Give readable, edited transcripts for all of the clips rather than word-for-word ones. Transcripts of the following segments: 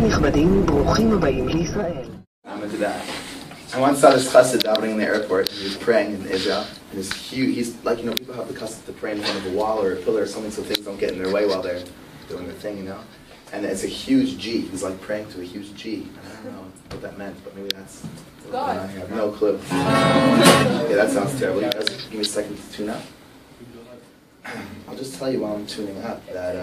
נכבדים, ברוכים הבאים לישראל. I'm into that. I once saw this chassid davening in the airport, and he was praying in Israel, and this huge, he's like, you know, people have the chassid to pray in front of a wall or a pillar or something so things don't get in their way while they're doing their thing, you know? And it's a huge G. He's like praying to a huge G. I don't know what that meant, but maybe that's... God. I have no clue. Yeah, that sounds terrible. You guys give me a second to tune up. I'll just tell you while I'm tuning up that,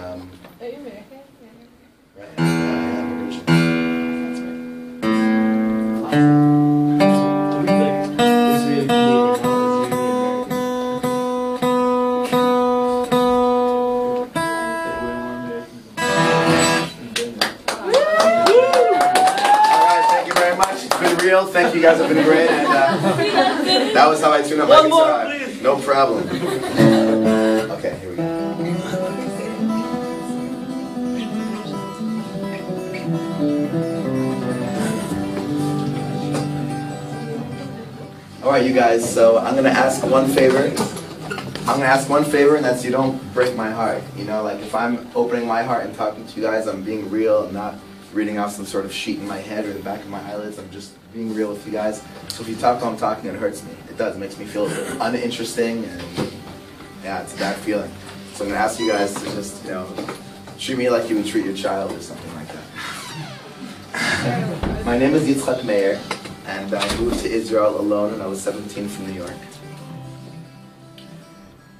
Thank you, guys have been great, and that was how I tune up my guitar. No problem. Okay, here we go. Alright, you guys, so I'm going to ask one favor. And that's you don't break my heart. You know, like if I'm opening my heart and talking to you guys, I'm being real. I'm not reading off some sort of sheet in my head or the back of my eyelids. I'm just being real with you guys. So if you talk while I'm talking, it hurts me. It does. It makes me feel uninteresting, and yeah, it's a bad feeling. So I'm going to ask you guys to just, you know, treat me like you would treat your child or something like that. My name is Yitzchak Meir, and I moved to Israel alone when I was 17 from New York.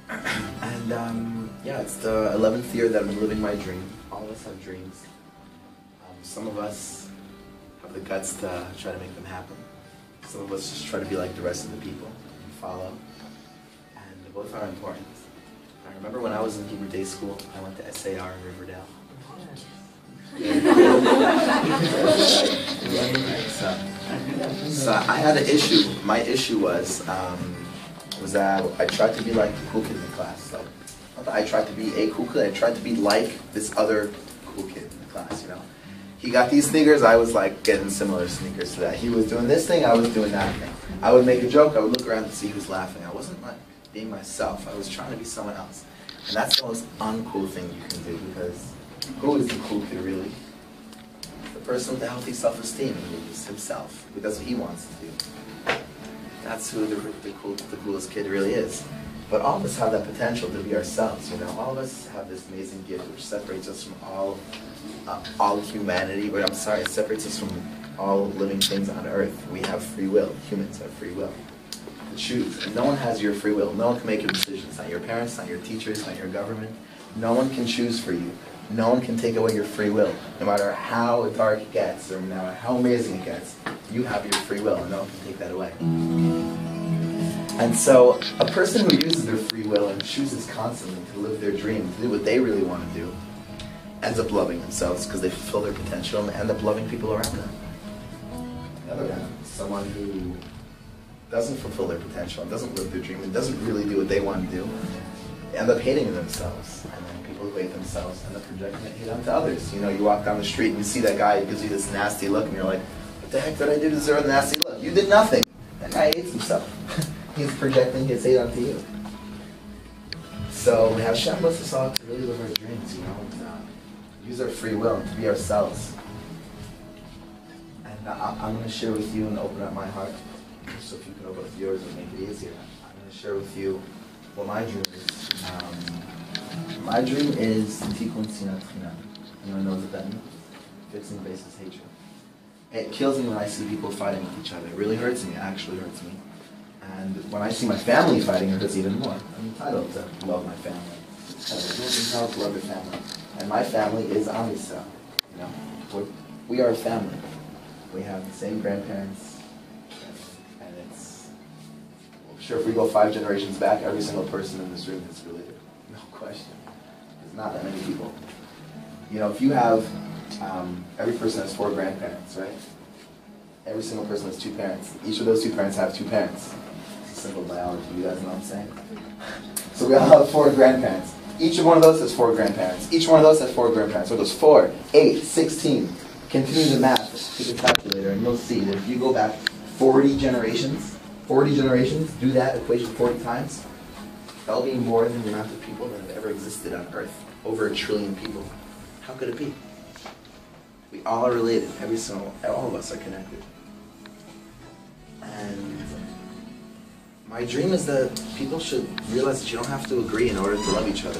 And yeah, it's the 11th year that I've been living my dream. All of us have dreams. Some of us have the guts to try to make them happen. Some of us just try to be like the rest of the people and follow. And both are important. I remember when I was in Hebrew day school, I went to SAR in Riverdale. So I had an issue. My issue was that I tried to be like the cool kid in the class. Like, not that I tried to be a cool kid, I tried to be like this other cool kid in the class, you know. He got these sneakers, I was like getting similar sneakers to that. He was doing this thing, I was doing that thing. I would make a joke, I would look around to see who's laughing. I wasn't like being myself, I was trying to be someone else. And that's the most uncool thing you can do, because who is the cool kid really? The person with a healthy self-esteem, is himself, who does what he wants to do. That's who the coolest kid really is. But all of us have that potential to be ourselves, you know. All of us have this amazing gift which separates us from all humanity, or I'm sorry, it separates us from all living things on earth. We have free will. Humans have free will to choose. And no one has your free will. No one can make your decisions. Not your parents, not your teachers, not your government. No one can choose for you. No one can take away your free will. No matter how dark it gets, or no matter how amazing it gets, you have your free will, and no one can take that away. And so, a person who uses their free will and chooses constantly to live their dream, to do what they really want to do, ends up loving themselves because they fulfill their potential and end up loving people around them. On the other hand, someone who doesn't fulfill their potential and doesn't live their dream and doesn't really do what they want to do, end up hating themselves. And then people who hate themselves end up projecting that hate onto others. You know, you walk down the street and you see that guy who gives you this nasty look, and you're like, what the heck did I do to deserve a nasty look? You did nothing. That guy hates himself. He's projecting his hate onto you. So Hashem wants us all to really live our dreams, you know, and, use our free will to be ourselves. And I'm going to share with you and open up my heart, so if you can open up yours and make it easier. I'm going to share with you what my dream is. My dream is Tikun Sinat Chinam. Anyone knows what that means? Fixing baseless hatred. It kills me when I see people fighting with each other. It really hurts me. It actually hurts me. And when I see my family fighting, it hurts even more. I'm entitled to love my family. I'm entitled to love your family. And my family is Am Yisrael. You know, we are a family. We have the same grandparents, and it's, I'm sure if we go 5 generations back, every single person in this room is related. No question. There's not that many people. You know, if you have, every person has 4 grandparents, right? Every single person has 2 parents. Each of those 2 parents have 2 parents. It's simple biology, you guys know what I'm saying? So we all have 4 grandparents. Each one of those has 4 grandparents. Each one of those has 4 grandparents. So there's 4, 8, 16. Continue the math, take a calculator, and you'll see that if you go back 40 generations, do that equation 40 times, that'll be more than the amount of people that have ever existed on Earth. Over 1 trillion people. How could it be? We all are related. All of us are connected. And my dream is that people should realize that you don't have to agree in order to love each other.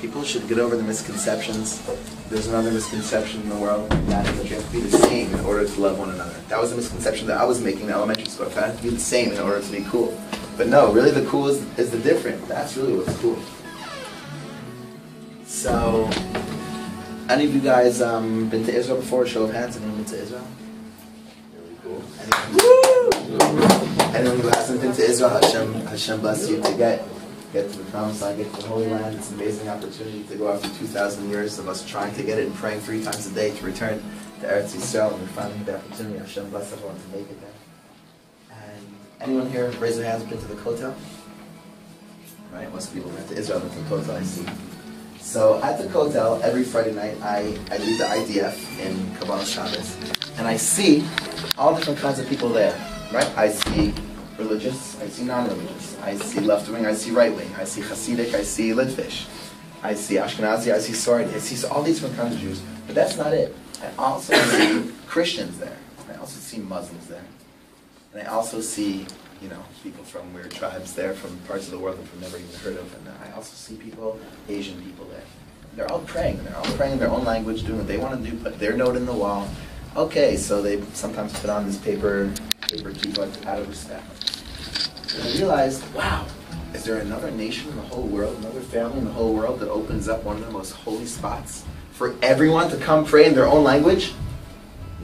People should get over the misconceptions. There's another misconception in the world, that is that you have to be the same in order to love one another. That was a misconception that I was making in elementary school. I have to be the same in order to be cool. But no, really the cool is the different. That's really what's cool. So, any of you guys been to Israel before? Show of hands. Anyone been to Israel? Really cool. Anyone who hasn't been to Israel, Hashem bless you to get to the promised land, get to the Holy Land. It's an amazing opportunity to go after 2,000 years of us trying to get it and praying 3 times a day to return to Eretz Yisrael, and we finally had the opportunity. Hashem bless everyone to make it there. And anyone here raise their hands, been to the Kotel? Right, most people went to Israel, been to the Kotel, I see. So at the Kotel, every Friday night, I lead the IDF in Kabbalah Shabbos, and I see all different kinds of people there, right? I see religious, I see non-religious, I see left-wing, I see right-wing, I see Hasidic, I see Litvish, I see Ashkenazi, I see Sephardi, I see all these different kinds of Jews, but that's not it. I also see Christians there, I also see Muslims there, and I also see, you know, people from weird tribes there, from parts of the world that we've never even heard of, and I also see people, Asian people there. They're all praying in their own language, doing what they want to do, put their note in the wall. Okay, so they sometimes put on this paper keyboard out of respect. And I realized, wow, is there another nation in the whole world, another family in the whole world that opens up one of the most holy spots for everyone to come pray in their own language?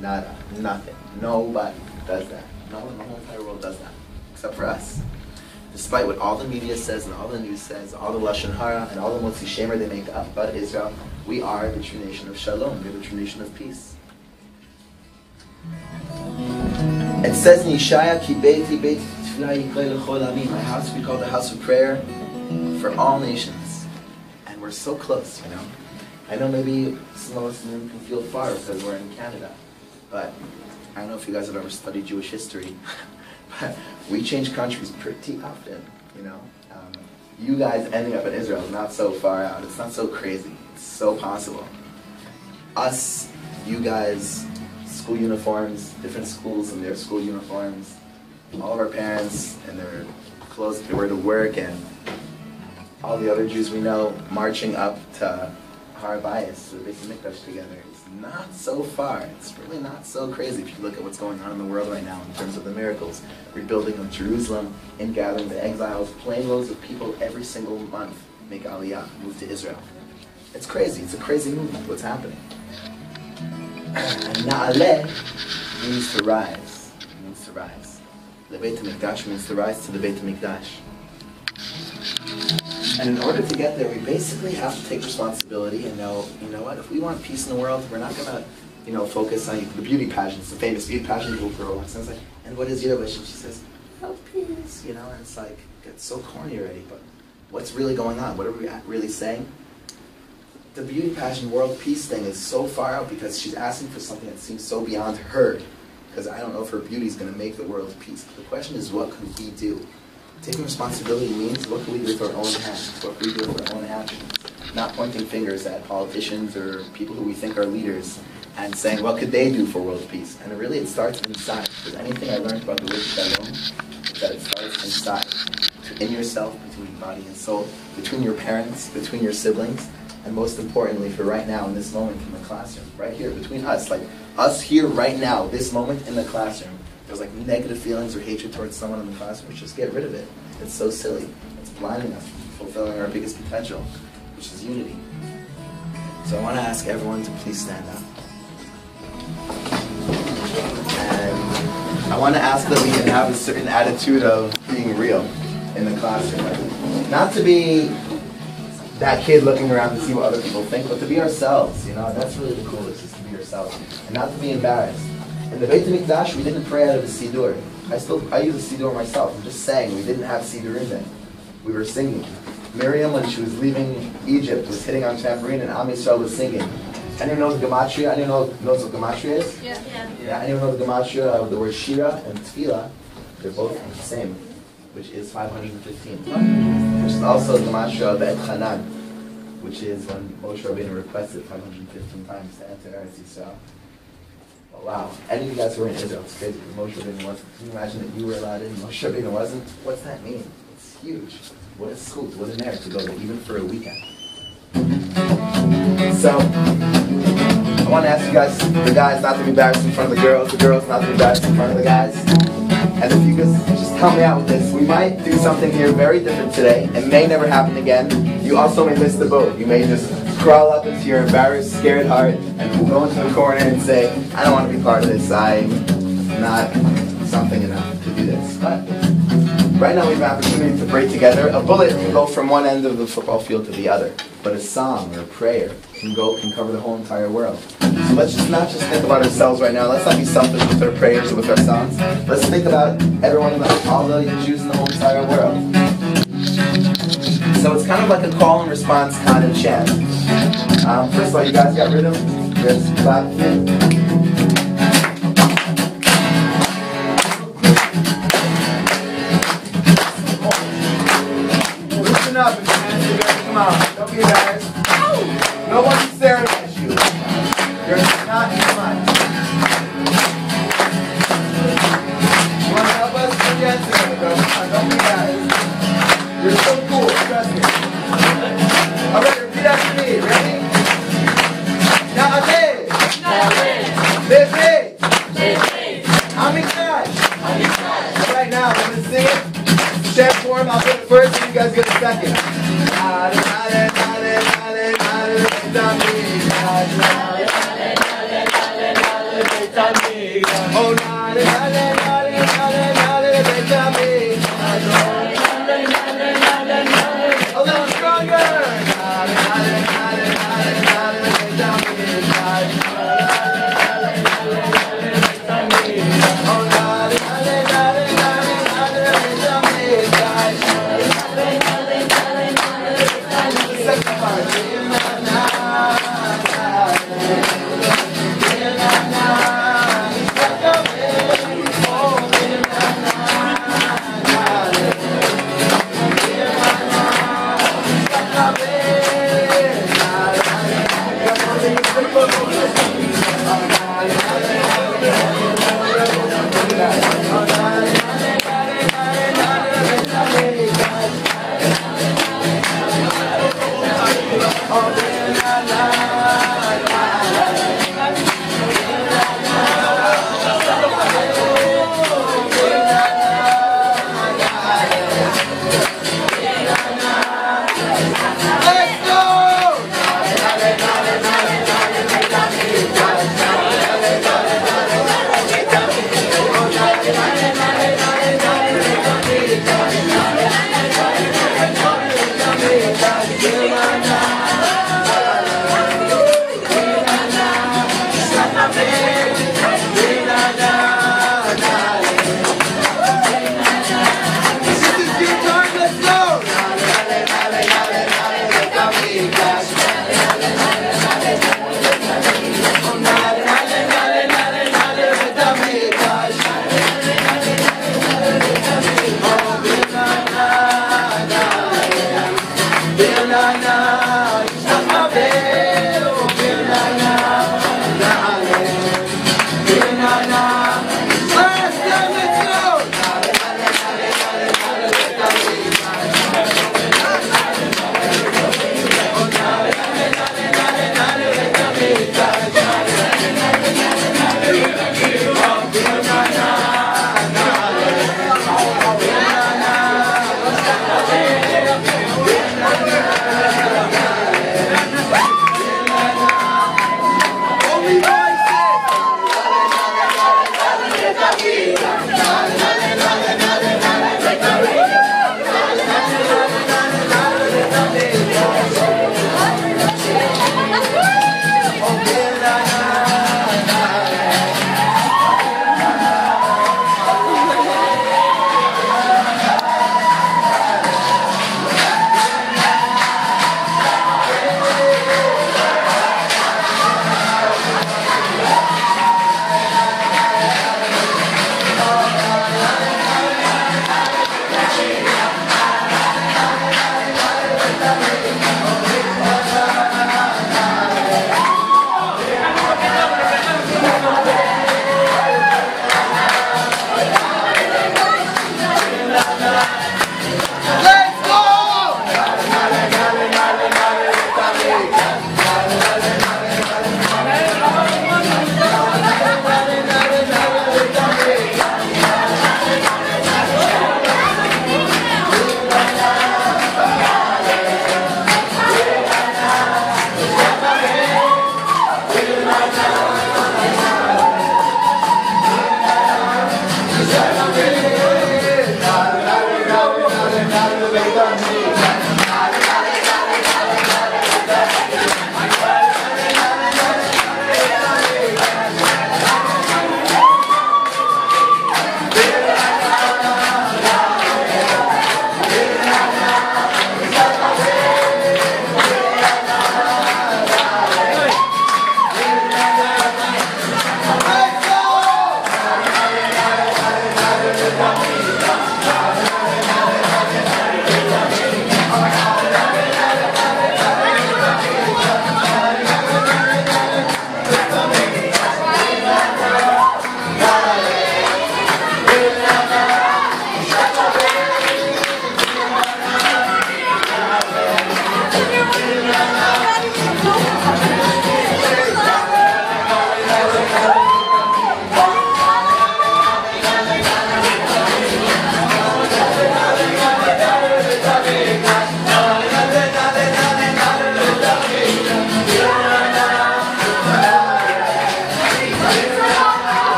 Nada, nothing. Nobody does that. No one in the whole entire world does that, except for us. Despite what all the media says and all the news says, all the Lashon Hara and all the Motzi Shemer they make up about Israel, we are the true nation of Shalom, we're the true nation of peace. It says in Yeshaya, Ki beiti beiti tefillah yikrei l'chol amim. My house will be called the house of prayer for all nations. And we're so close, you know. I know maybe some of us in the room can feel far because we're in Canada. But I don't know if you guys have ever studied Jewish history. But we change countries pretty often, you know. You guys ending up in Israel is not so far out. It's not so crazy. It's so possible. Us, you guys, school uniforms, different schools and their school uniforms, all of our parents and their clothes they wear to work, and all the other Jews we know marching up to Har Bayis, to the Beit HaMikdash together. It's not so far. It's really not so crazy if you look at what's going on in the world right now in terms of the miracles. Rebuilding of Jerusalem, ingathering the exiles, plane loads of people every single month make Aliyah, move to Israel. It's crazy. It's a crazy movement, what's happening. Na'aleh means to rise. It means to rise. The Beit HaMikdash means to rise to the Beit HaMikdash. And in order to get there, we basically have to take responsibility and know, you know what, if we want peace in the world, we're not going to, you know, focus on the beauty pageants, the famous beauty pageant people throw. And it's like, and what is your wish? And she says, oh, peace, you know, and it's like, it's so corny already, but what's really going on? What are we really saying? The beauty pageant world peace thing is so far out because she's asking for something that seems so beyond her, because I don't know if her beauty is going to make the world peace. The question is, what can we do? Taking responsibility means, what can we do with our own hands? What can we do with our own actions? Not pointing fingers at politicians or people who we think are leaders and saying, what could they do for world peace? And really, it starts inside. Because anything I learned about the word Shalom is that it starts inside. In yourself, between your body and soul, between your parents, between your siblings, and most importantly, for right now, in this moment in the classroom, right here, between us, like us here right now, this moment in the classroom, there's like negative feelings or hatred towards someone in the classroom, just get rid of it. It's so silly. It's blinding us from fulfilling our biggest potential, which is unity. So I want to ask everyone to please stand up. And I want to ask that we can have a certain attitude of being real in the classroom. Not to be that kid looking around to see what other people think, but to be ourselves, you know, that's really the coolest, is to be yourself. And not to be embarrassed. In the Beit HaMikdash, we didn't pray out of the Siddur. I use the Siddur myself. I'm just saying, we didn't have Siddur in there. We were singing. Miriam, when she was leaving Egypt, was hitting on tambourine, and Am Yisrael was singing. Anyone knows Gematria? Anyone knows what Gematria is? Yeah. Anyone knows the Gematria of the word Shira and Tefillah? They're both the same, which is 515. Which is also the Gematria of Et Hanan, which is when Moshe Rabbeinu requested 515 times to enter Eretz Yisrael. Oh, wow. Any of you guys who were in Israel, it's crazy. Moshe Rabbeinu wasn't. Can you imagine that you were allowed in? Moshe Rabbeinu wasn't. What's that mean? It's huge. What a scoop, what an air to go there, even for a weekend. So, I want to ask you guys, the guys not to be embarrassed in front of the girls not to be embarrassed in front of the guys. And if you guys just help me out with this, we might do something here very different today. It may never happen again. You also may miss the boat. You may just crawl up into your embarrassed, scared heart and go into the corner and say, I don't want to be part of this. I'm not something enough to do this. But right now we have an opportunity to pray together. A bullet can go from one end of the football field to the other. But a song or a prayer can cover the whole entire world. So let's not just think about ourselves right now. Let's not be selfish with our prayers or with our songs. Let's think about everyone, all the Jews in the whole entire world. So it's kind of like a call and response kind of chant. First of all, you guys got rhythm? You guys clap? Listen up and hands together. Come on. Don't be embarrassed. No one's staring at you. You're not in mind. You want to help us? Put your hands together, bro. Come on, don't be embarrassed. You're so cool. Trust me. All right, repeat after me. Ready? Right now, I'm going to sing it. Share form, I'll do it first and you guys get a second. A little stronger.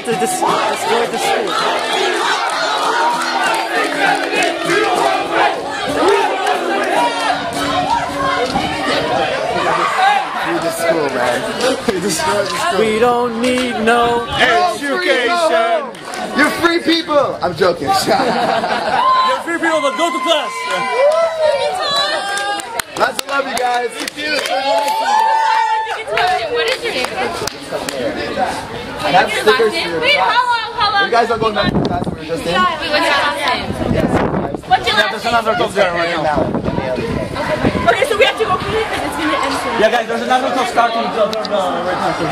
To destroy the school. Free the school, man. We destroyed the school. We don't need no education. You're free people. I'm joking. You're free people, but go to class. Lots of love, you guys. What is your name? I have stickers for your Wait, class. how long? You guys are going back to the class we were just in? Wait, what's your last name? Yes. What's your last name? Another talk there right now. Okay, so we have to go for it because it's going to end soon. Yeah, guys, there's another talk starting right now. So